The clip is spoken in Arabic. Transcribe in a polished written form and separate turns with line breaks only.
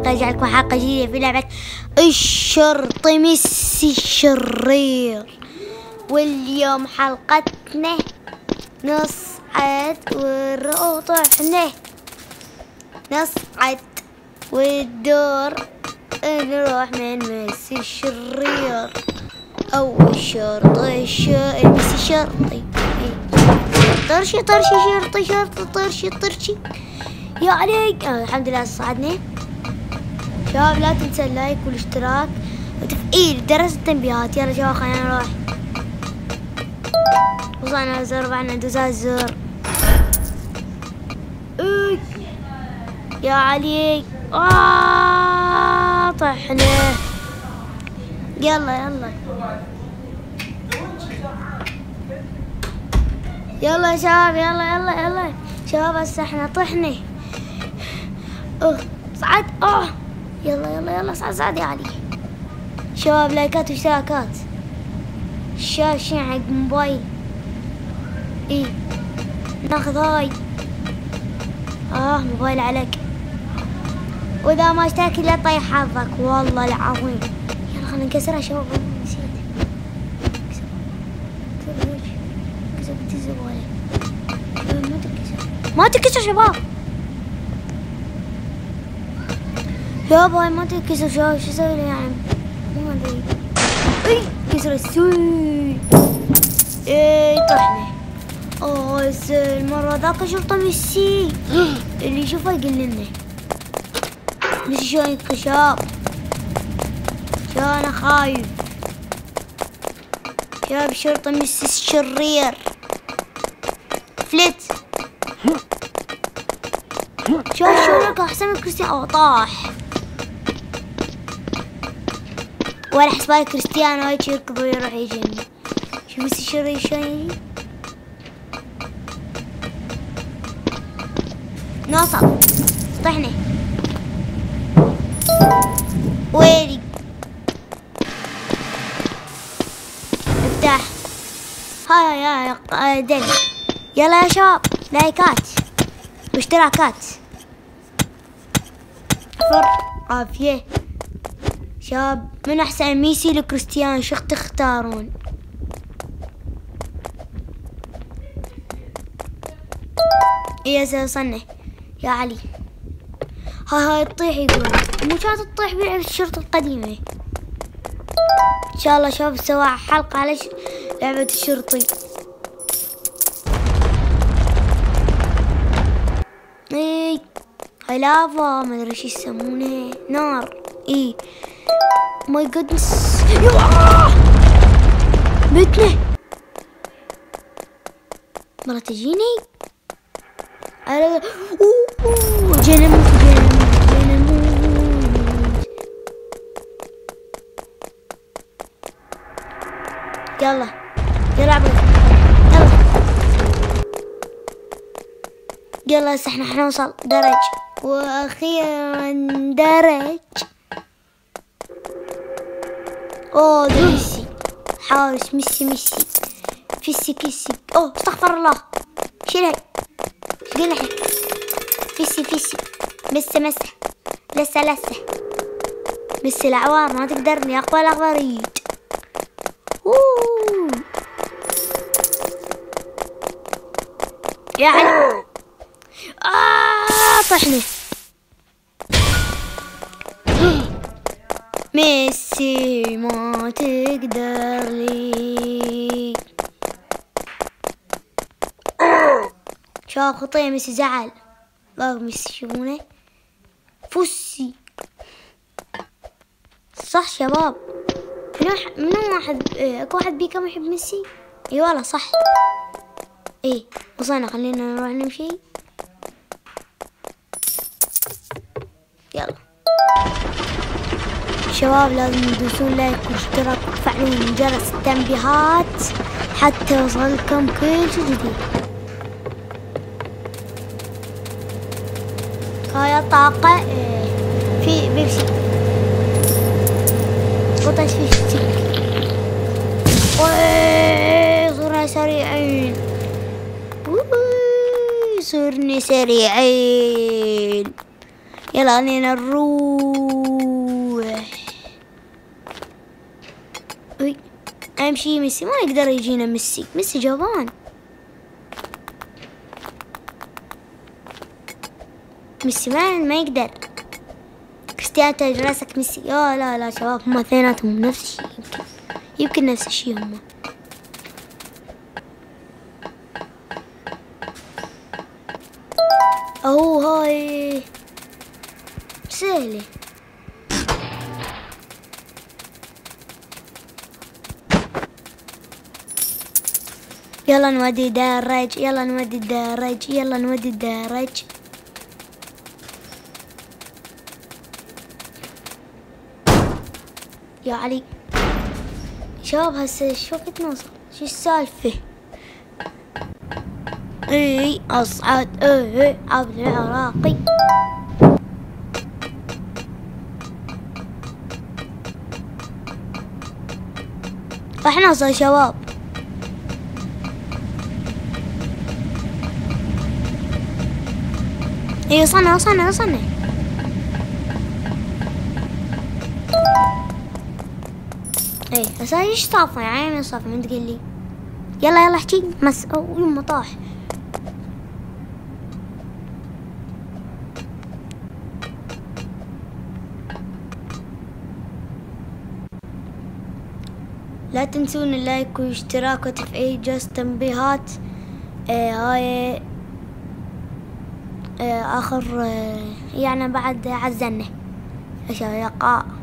حلقة رجع لكم حلقة جديدة في لعبة الشرطي ميسي الشرير. واليوم حلقتنا نصعد ونطحنه، نصعد والدور نروح من ميسي الشرير أو الشرطي ميسي الشرطي. طرشي طرشي شرطي شرطي طرشي طرشي يا عليك. الحمد لله صعدنا. شباب لا تنسى اللايك والاشتراك وتفعيل جرس التنبيهات. يلا شباب خلينا نروح. وصلنا لزر بعدنا ندوس على الزر. يا عليك طحنا. يلا يلا يلا يا شباب، يلا يلا يلا شباب هسه احنا طحنا. صعد. يلا يلا يلا صعد صعد يا علي. شباب لايكات واشتراكات، الشاشة حق موبايل. ناخذ هاي. موبايل عليك، واذا ما اشترك لا طيح حظك والله العظيم. يلا خلينا نكسرها يا شباب. نسيت ما تكسر شباب. يابا هاي ما تكسر شباب. شو اسوي يعني؟ ما ادري. كسر السوي. طحنا. المرة ذاك شرطة ميسي اللي يشوفه يقول لنا ميسي شلونك شباب؟ شو انا خايف شباب. شرطة ميسي الشرير فلت. شوف شلونك احسن من كريستيانو. طاح ولا حسبالي كريستيانو هيك يركض ويروح يجني. شوف ميسي الشرير شلون يجي. نوصل. طحنا. ويلي افتح. هاي يا دل. يلا يا شباب لايكات واشتراكات. عافية شباب. من احسن ميسي لكريستيانو شو تختارون؟ يا وصلنا يا علي. هاي تطيح يقول. مو كانت تطيح بلعبة الشرطة القديمة. ان شاء الله شباب سوا حلقة على لعبة الشرطي. هاي لافا ما ادري شو يسمونه. نار. ماي جودنس. متنا مرة تجيني. جنموت يلا يلا عبد. يلا هسه احنا حنوصل درج واخيرا درج. ده ميسي حارس. ميسي فيسي كيسي. استغفر الله. شيلها قلنا فيسي مسه لسه ميسي العوار ما تقدرني. اقوى الاخضريد. يا علي. طحنا. ميسي ما تقدر لي. شباب خطية ميسي زعل. ميسي شوفونه فوسي. صح شباب. منو واحد اكو واحد بيكم يحب ميسي. اي والله صح. وصلنا. خلينا نروح نمشي. يلا شباب لازم تدوسون لايك واشتراك وتفعلون جرس التنبيهات حتى يوصلكم كل شيء جديد. هاي الطاقة في بيبسي. وطيش في ستيك. صرنا سريعين. صرنا سريعين. يلا خلينا نروح. اي امشي. ميسي ما يقدر يجينا. ميسي جبان. ميسي ما يقدر. كريستيانو تاج راسك ميسي. يا لا شباب، هم اثنيناتهم نفس الشيء. يمكن نفس الشيء هم. هاي سهلة. يلا نودي درج. يلا نودي الدرج. يا علي شباب، هسه شو وقت نوصل؟ شو السالفة؟ اي اصعد. عبد العراقي. راح نوصل شباب. اي وصلنا. اي بس هاي ايش صافي؟ يعني صافي من تقول لي يلا احكي. يما طاح. لا تنسون اللايك والاشتراك وتفعيل جرس التنبيهات. هاي اخر يعني بعد عزلنا. يا شباب.